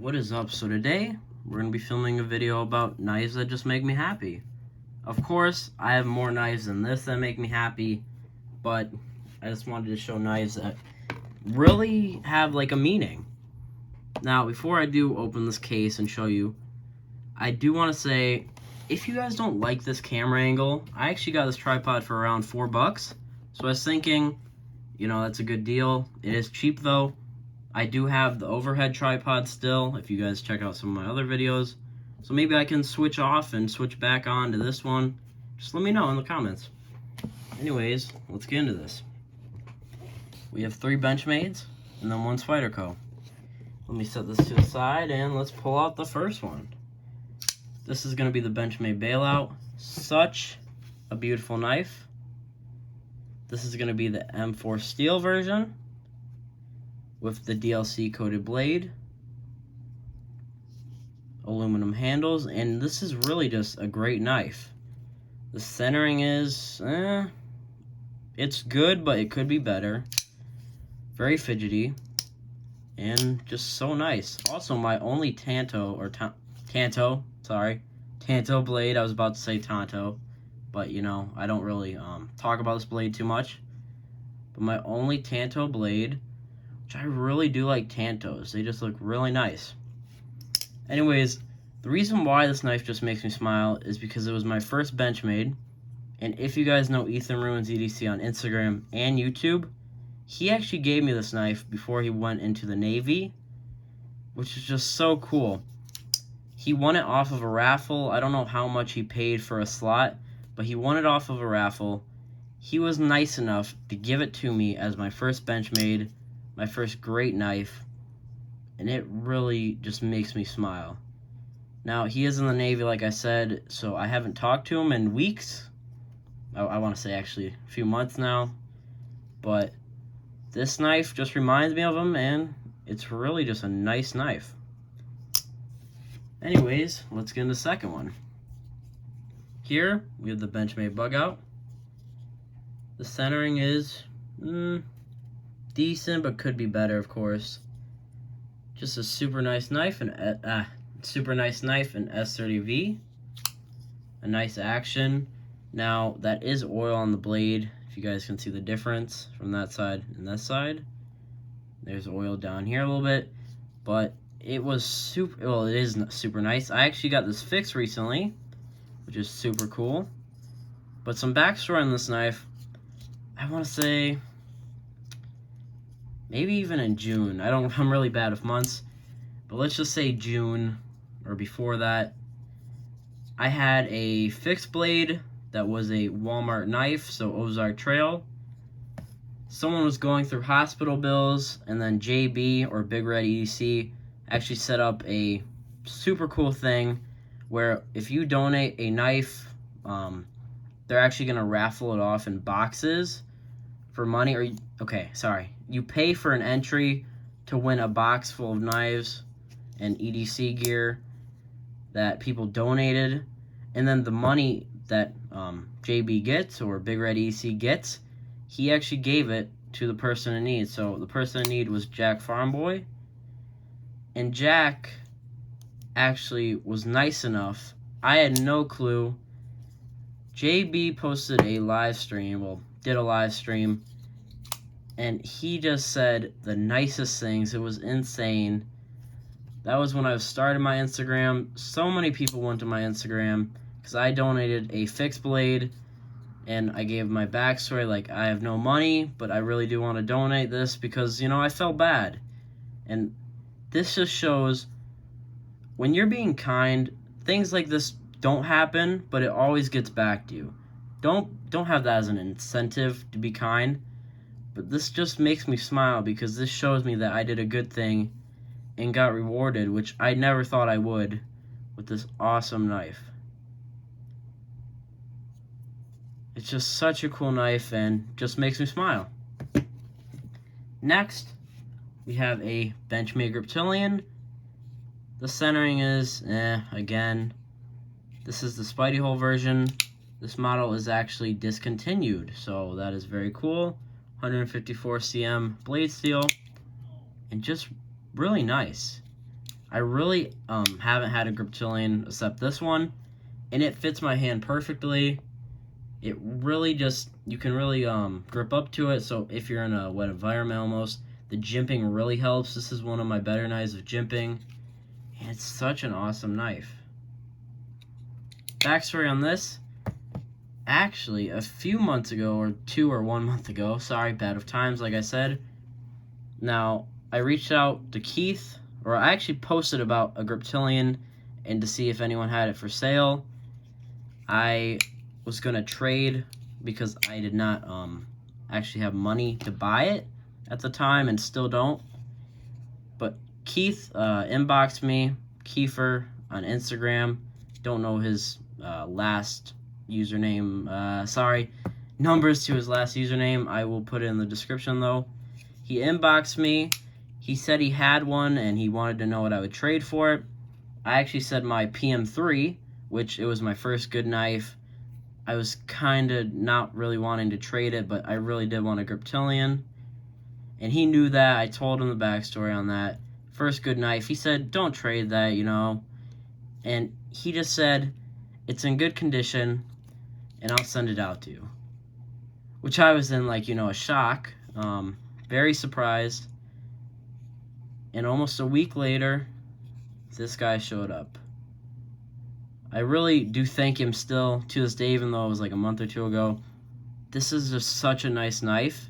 What is up? So today we're going to be filming a video about knives that just make me happy. Of course, I have more knives than this that make me happy, but I just wanted to show knives that really have like a meaning. Now, before I do open this case and show you, I do want to say, if you guys don't like this camera angle, I actually got this tripod for around $4. So I was thinking, you know, that's a good deal. It is cheap though. I do have the overhead tripod still, if you guys check out some of my other videos. So maybe I can switch off and switch back on to this one. Just let me know in the comments. Anyways, let's get into this. We have 3 Benchmades and then 1 Spyderco. Let me set this to the side and let's pull out the first one. This is going to be the Benchmade Bailout. Such a beautiful knife. This is going to be the M4 steel version with the DLC coated blade, aluminum handles, and this is really just a great knife. The centering is, it's good, but it could be better. Very fidgety, and just so nice. Also, my only Tanto blade, I was about to say Tonto, but you know, I don't really talk about this blade too much. But my only Tanto blade, which I really do like Tantos. They just look really nice. Anyways, the reason why this knife just makes me smile is because it was my first Benchmade. And if you guys know Ethan Ruins EDC on Instagram and YouTube, he actually gave me this knife before he went into the Navy, which is just so cool. He won it off of a raffle. I don't know how much he paid for a slot, but he won it off of a raffle. He was nice enough to give it to me as my first Benchmade, my first great knife, and it really just makes me smile. Now, he is in the Navy, like I said, so I haven't talked to him in weeks. I want to say actually a few months now, but this knife just reminds me of him, and it's really just a nice knife. Anyways, let's get into the second one. Here, we have the Benchmade Bugout. The centering is decent, but could be better, of course. Just a super nice knife and S30V. A nice action. Now that is oil on the blade. If you guys can see the difference from that side and this side, there's oil down here a little bit, but it was super. Well, it is super nice. I actually got this fixed recently, which is super cool. But some backstory on this knife. I want to say maybe even in June. I'm really bad with months, but let's just say June or before that. I had a fixed blade that was a Walmart knife, so Ozark Trail. Someone was going through hospital bills, and then JB or Big Red EDC actually set up a super cool thing where if you donate a knife, they're actually gonna raffle it off in boxes for money, or you pay for an entry to win a box full of knives and EDC gear that people donated, and then the money that JB gets or Big Red EDC gets, he actually gave it to the person in need. So the person in need was Jack Farmboy, and Jack actually was nice enough. I had no clue. JB posted a live stream, did a live stream, and he just said the nicest things. It was insane. That was when I started my Instagram. So many people went to my Instagram because I donated a fixed blade, and I gave my backstory, like, I have no money, but I really do want to donate this because, you know, I felt bad. And this just shows when you're being kind, things like this don't happen, but it always gets back to you. Don't have that as an incentive to be kind, but this just makes me smile because this shows me that I did a good thing and got rewarded, which I never thought I would, with this awesome knife. It's just such a cool knife and just makes me smile. Next, we have a Benchmade Griptilian. The centering is, again. This is the Spidey hole version. This model is actually discontinued, so that is very cool. 154 cm blade steel, and just really nice. I really haven't had a Griptilian except this one, and it fits my hand perfectly. It really just, you can really grip up to it, so if you're in a wet environment almost, the jimping really helps. This is one of my better knives of jimping, and it's such an awesome knife. Backstory on this, actually a few months ago, or 2 or 1 month ago, sorry, bad of times like I said. Now, I reached out to Keith, or I actually posted about a Griptilian and to see if anyone had it for sale. I was going to trade because I did not actually have money to buy it at the time and still don't. But Keith inboxed me, Kiefer, on Instagram. Don't know his last username. Sorry, numbers to his last username. I will put it in the description though. He inboxed me. He said he had one and he wanted to know what I would trade for it. I actually said my PM3, which it was my first good knife. I was kind of not really wanting to trade it, but I really did want a Griptilian. And he knew that. I told him the backstory on that. First good knife. He said, don't trade that, you know. And he just said, it's in good condition, and I'll send it out to you. Which I was in, like, you know, a shock. Very surprised. And almost a week later, this guy showed up. I really do thank him still to this day, even though it was like a month or 2 ago. This is just such a nice knife.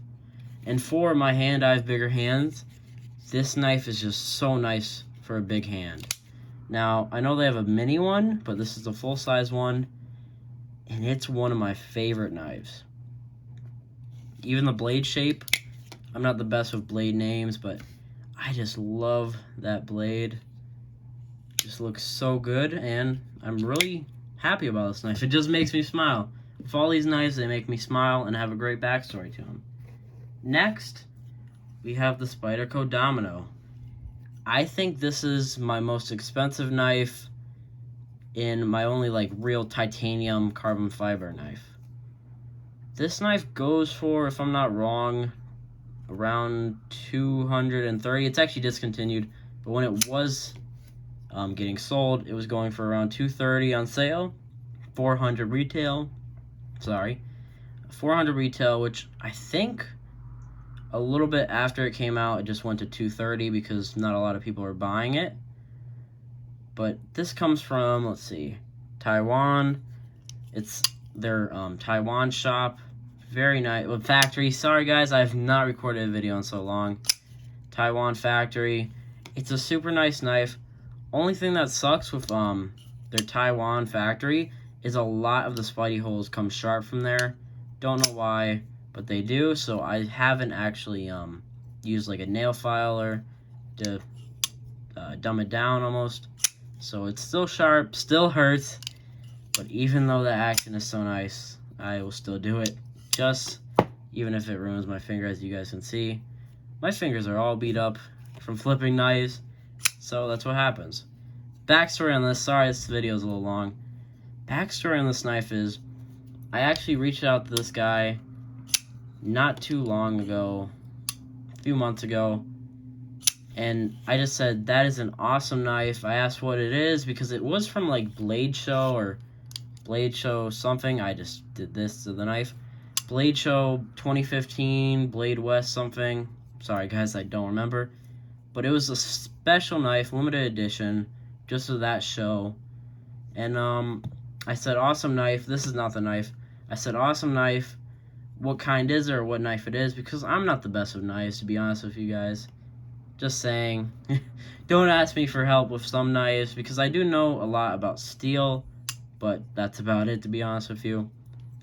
And for my hand, I have bigger hands. This knife is just so nice for a big hand. Now, I know they have a mini one, but this is a full-size one. And it's one of my favorite knives. Even the blade shape. I'm not the best with blade names, but I just love that blade. Just looks so good, and I'm really happy about this knife. It just makes me smile. With all these knives, they make me smile and have a great backstory to them. Next, we have the Spyderco Domino. I think this is my most expensive knife in my only like real titanium carbon fiber knife. This knife goes for, if I'm not wrong, around $230. It's actually discontinued, but when it was getting sold, it was going for around $230 on sale, $400 retail. Sorry, $400 retail, which I think a little bit after it came out, it just went to $230 because not a lot of people are buying it. But this comes from, let's see, Taiwan. It's their Taiwan shop. Very nice. Well, factory. Sorry guys, I have not recorded a video in so long. Taiwan factory. It's a super nice knife. Only thing that sucks with their Taiwan factory is a lot of the spidey holes come sharp from there. Don't know why, but they do. So I haven't actually used like a nail filer to dumb it down almost. So it's still sharp, still hurts, but even though the action is so nice, I will still do it. Just even if it ruins my finger, as you guys can see. My fingers are all beat up from flipping knives, so that's what happens. Backstory on this, sorry this video is a little long. Backstory on this knife is, I actually reached out to this guy not too long ago, a few months ago, and I just said, that is an awesome knife. I asked what it is, because it was from like Blade Show, or Blade Show something. I just did this to the knife. Blade Show 2015, Blade West something. Sorry guys, I don't remember. But it was a special knife, limited edition, just for that show. And I said, awesome knife. This is not the knife. I said, awesome knife. What kind is it, or what knife it is? Because I'm not the best with knives, to be honest with you guys. Just saying. Don't ask me for help with some knives, because I do know a lot about steel, but that's about it, to be honest with you.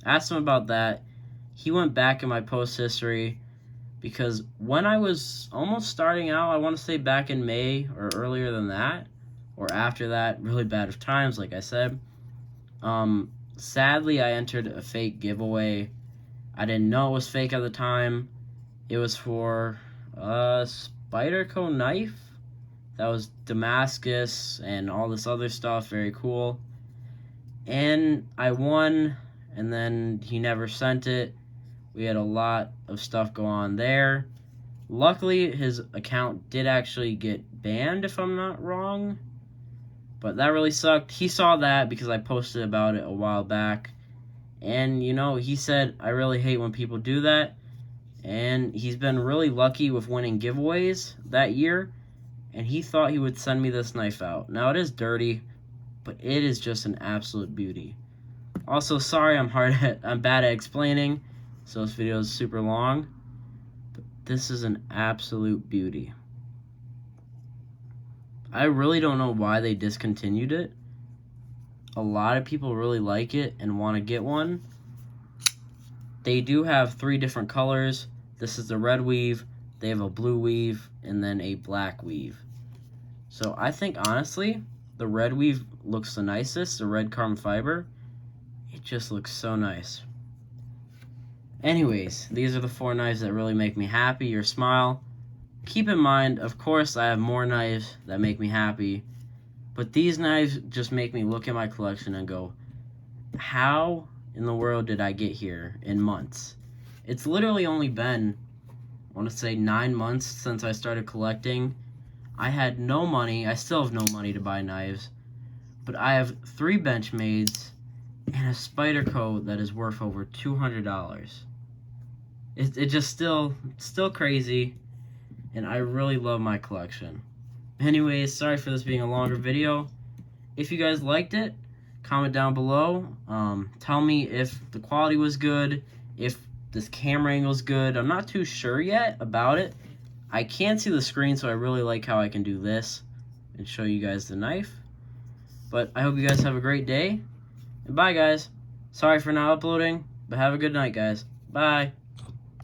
Asked him about that. He went back in my post history, because when I was almost starting out, I want to say back in May or earlier than that, or after that, really bad of times, like I said. Sadly, I entered a fake giveaway. I didn't know it was fake at the time. It was for a Spyderco knife that was Damascus and all this other stuff, very cool. And I won, and then he never sent it. We had a lot of stuff go on there. Luckily, his account did actually get banned, if I'm not wrong. But that really sucked. He saw that because I posted about it a while back. And, you know, he said, I really hate when people do that. And he's been really lucky with winning giveaways that year. And he thought he would send me this knife out. Now, it is dirty, but it is just an absolute beauty. Also, sorry I'm bad at explaining, so this video is super long. But this is an absolute beauty. I really don't know why they discontinued it. A lot of people really like it and want to get one. They do have 3 different colors. This is the red weave, they have a blue weave, and then a black weave. So I think, honestly, the red weave looks the nicest, the red carbon fiber. It just looks so nice. Anyways, these are the 4 knives that really make me happy or smile. Keep in mind, of course, I have more knives that make me happy, but these knives just make me look at my collection and go, how in the world did I get here in months? It's literally only been, I want to say 9 months since I started collecting. I had no money. I still have no money to buy knives, but I have 3 Benchmades and a Spyderco that is worth over $200. It just still crazy, and I really love my collection. Anyways, sorry for this being a longer video. If you guys liked it, comment down below. Tell me if the quality was good, if this camera angle is good. I'm not too sure yet about it. I can't see the screen, so I really like how I can do this and show you guys the knife. But I hope you guys have a great day. And bye, guys. Sorry for not uploading, but have a good night, guys. Bye.